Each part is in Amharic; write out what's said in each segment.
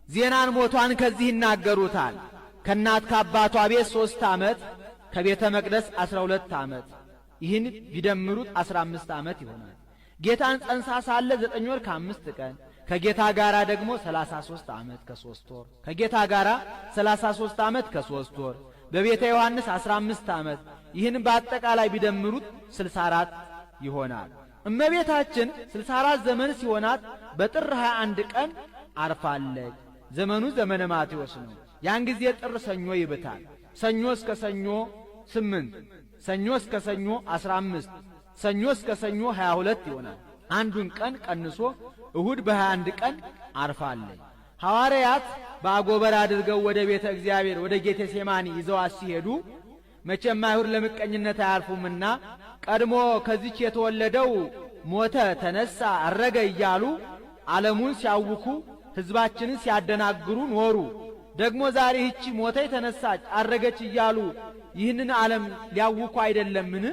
ዜናን ሞቷን ከዚህ ይናገሩታል። ከእናት ከአባቷ ቤት 3 ዓመት ከቤተ መቅደስ 12 ዓመት ይህን ቢደምሩት 15 ዓመት ይሆናል። ጌታን ጸንሳ ሳለ 9 ወር ከ5 ቀን ከጌታ ጋራ ደግሞ 33 ዓመት ከ3 ወር ከጌታ ጋራ 33 ዓመት ከ3 ወር በቤተ ዮሐንስ 15 ዓመት ይህን በአጠቃላይ ቢደምሩት 64 ይሆናል። እመቤታችን 64 ዘመን ሲሆናት በጥር 21 ቀን አርፋለች። ዘመኑ ዘመነ ማቴዎስ ነው። ያን ጊዜ ጥር ሰኞ ይብታል። ሰኞ እስከ ሰኞ 8 ሰኞ እስከ ሰኞ 15 ሰኞ እስከ ሰኞ 22 ይሆናል። አንዱን ቀን ቀንሶ እሁድ በ21 ቀን አርፋለች። ሐዋርያት በአጎበር አድርገው ወደ ቤተ እግዚአብሔር ወደ ጌቴሴማኒ ይዘዋት ሲሄዱ መቼም አይሁድ ለምቀኝነት አያልፉምና ቀድሞ ከዚች የተወለደው ሞተ፣ ተነሳ፣ አረገ እያሉ ዓለሙን ሲያውኩ ሕዝባችንን ሲያደናግሩ ኖሩ። ደግሞ ዛሬ ይህች ሞተች፣ ተነሳች፣ አረገች እያሉ ይህንን ዓለም ሊያውኩ አይደለምን?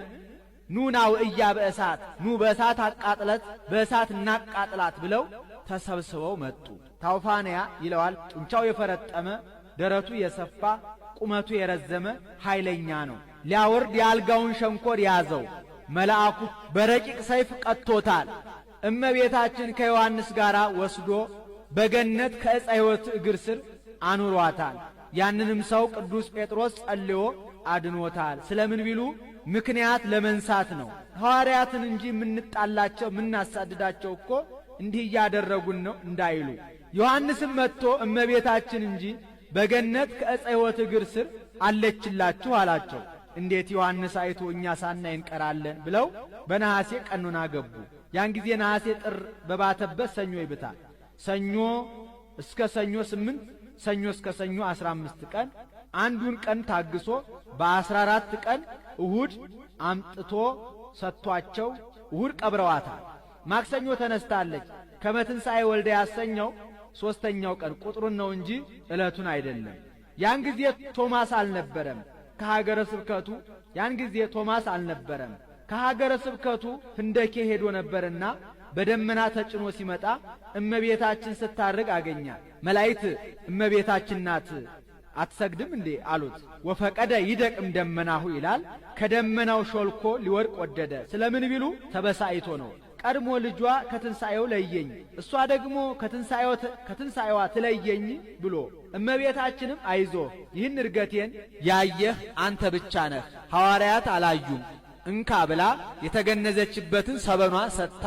ኑ ናውእያ በእሳት ኑ በእሳት አቃጥለት በእሳት እናቃጥላት ብለው ተሰብስበው መጡ። ታውፋንያ ይለዋል። ጡንቻው የፈረጠመ ደረቱ የሰፋ ቁመቱ የረዘመ ኃይለኛ ነው። ሊያወርድ የአልጋውን ሸንኮር ያዘው። መልአኩ በረቂቅ ሰይፍ ቀጥቶታል። እመቤታችን ከዮሐንስ ጋር ወስዶ በገነት ከዕፀ ሕይወት እግር ስር አኑሯታል። ያንንም ሰው ቅዱስ ጴጥሮስ ጸልዮ አድኖታል። ስለምን ቢሉ ምክንያት ለመንሳት ነው። ሐዋርያትን እንጂ የምንጣላቸው የምናሳድዳቸው እኮ እንዲህ እያደረጉን ነው እንዳይሉ። ዮሐንስም መጥቶ እመቤታችን እንጂ በገነት ከዕፀ ሕይወት እግር ስር አለችላችሁ አላቸው። እንዴት ዮሐንስ አይቶ እኛ ሳናይ እንቀራለን ብለው በነሐሴ ቀኑና ገቡ። ያን ጊዜ ነሐሴ ጥር በባተበት ሰኞ ይብታል። ሰኞ እስከ ሰኞ 8 ሰኞ እስከ ሰኞ 15 ቀን አንዱን ቀን ታግሶ በ14 ቀን እሁድ አምጥቶ ሰጥቷቸው እሁድ ቀብረዋታል። ማክሰኞ ተነስታለች። ከመትንሣኤ ወልደ ያሰኘው 3ኛው ቀን ቁጥሩን ነው እንጂ ዕለቱን አይደለም። ያን ጊዜ ቶማስ አልነበረም ከሀገረ ስብከቱ ያን ጊዜ ቶማስ አልነበረም ከሀገረ ስብከቱ ህንደኬ ሄዶ ነበርና በደመና ተጭኖ ሲመጣ እመቤታችን ስታርግ አገኛት። መላእክት እመቤታችን ናት አትሰግድም እንዴ አሉት። ወፈቀደ ይደቅም ደመናሁ ይላል። ከደመናው ሾልኮ ሊወድቅ ወደደ። ስለምን ቢሉ ተበሳይቶ ነው። ቀድሞ ልጇ ከትንሣኤው ለየኝ፣ እሷ ደግሞ ከትንሣኤዋ ትለየኝ ብሎ እመቤታችንም አይዞ ይህን እርገቴን ያየህ አንተ ብቻ ነህ፣ ሐዋርያት አላዩም እንካ ብላ የተገነዘችበትን ሰበኗ ሰጥታ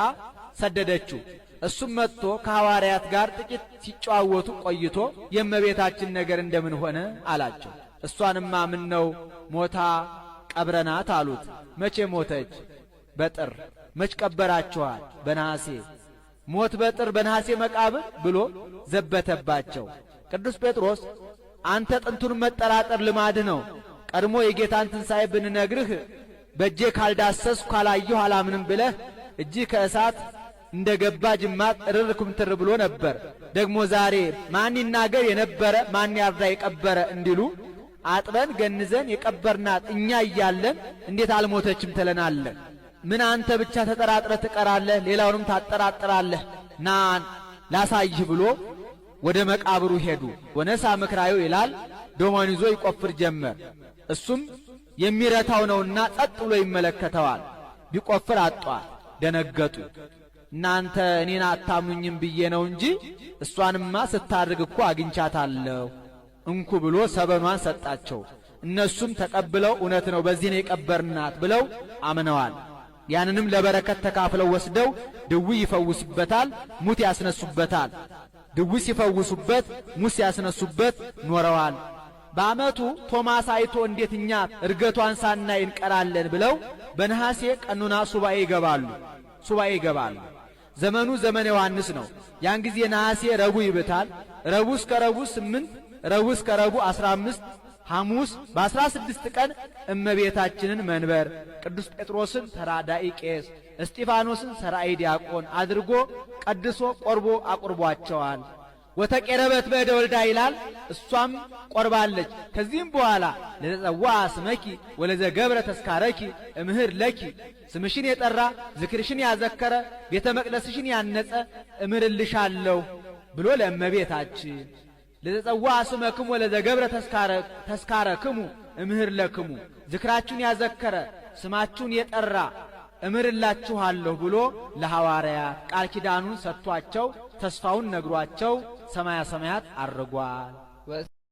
ሰደደችው። እሱም መጥቶ ከሐዋርያት ጋር ጥቂት ሲጨዋወቱ ቆይቶ የእመቤታችን ነገር እንደምን ሆነ አላቸው። እሷንማ ምን ነው ሞታ ቀብረናት አሉት። መቼ ሞተች? በጥር። መች ቀበራችኋል? በነሐሴ። ሞት በጥር በነሐሴ መቃብር ብሎ ዘበተባቸው። ቅዱስ ጴጥሮስ አንተ ጥንቱን መጠራጠር ልማድህ ነው። ቀድሞ የጌታን ትንሣኤ ብንነግርህ በእጄ ካልዳሰስኩ ካላየሁ አላምንም ብለህ እጅህ ከእሳት እንደ ገባ ጅማት እርር ኩምትር ብሎ ነበር። ደግሞ ዛሬ ማን ይናገር የነበረ ማን ያርዳ የቀበረ እንዲሉ አጥበን ገንዘን የቀበርናት እኛ እያለን እንዴት አልሞተችም ትለናለህ? ምን አንተ ብቻ ተጠራጥረህ ትቀራለህ? ሌላውንም ታጠራጥራለህ? ናን ላሳይህ ብሎ ወደ መቃብሩ ሄዱ። ወነሳ ምክራዩ ይላል። ዶማን ይዞ ይቆፍር ጀመር። እሱም የሚረታው ነውና ጸጥ ብሎ ይመለከተዋል። ቢቆፍር አጧል። ደነገጡ። እናንተ እኔን አታምኑኝም ብዬ ነው እንጂ እሷንማ ስታርግ እኮ አግኝቻታለሁ እንኩ ብሎ ሰበኗን ሰጣቸው። እነሱም ተቀብለው እውነት ነው በዚህ ነው የቀበርናት ብለው አምነዋል። ያንንም ለበረከት ተካፍለው ወስደው ድውይ ይፈውሱበታል፣ ሙት ያስነሱበታል። ድውይ ሲፈውሱበት ሙት ያስነሱበት ኖረዋል። በዓመቱ ቶማስ አይቶ እንዴት እኛ እርገቷን ሳናይ እንቀራለን ብለው በነሐሴ ቀኑና ሱባኤ ይገባሉ። ዘመኑ ዘመነ ዮሐንስ ነው። ያን ጊዜ ነሐሴ ረቡዕ ይብታል። ረቡዕ እስከ ረቡዕ 8 ረቡዕ እስከ ረቡዕ 15 ሐሙስ በ16 ቀን እመቤታችንን መንበር ቅዱስ ጴጥሮስን ተራዳኢ ቄስ እስጢፋኖስን ሰራኢ ዲያቆን አድርጎ ቀድሶ ቆርቦ አቁርቧቸዋል። ወተቄረበት በእደ ወልዳ ይላል። እሷም ቆርባለች። ከዚህም በኋላ ለዘዋ ስመኪ ወለዘገብረ ተስካረኪ እምህር ለኪ ስምሽን የጠራ ዝክርሽን ያዘከረ ቤተ መቅደስሽን ያነጸ እምርልሻለሁ ብሎ ለእመቤታችን ለዘጸዋ ስመክሙ ወለዘገብረ ተስካረክሙ እምህር ለክሙ ዝክራችሁን ያዘከረ ስማችሁን የጠራ እምርላችኋለሁ ብሎ ለሐዋርያት ቃል ኪዳኑን ሰጥቷቸው ተስፋውን ነግሯቸው ሰማያ ሰማያት አርጓል።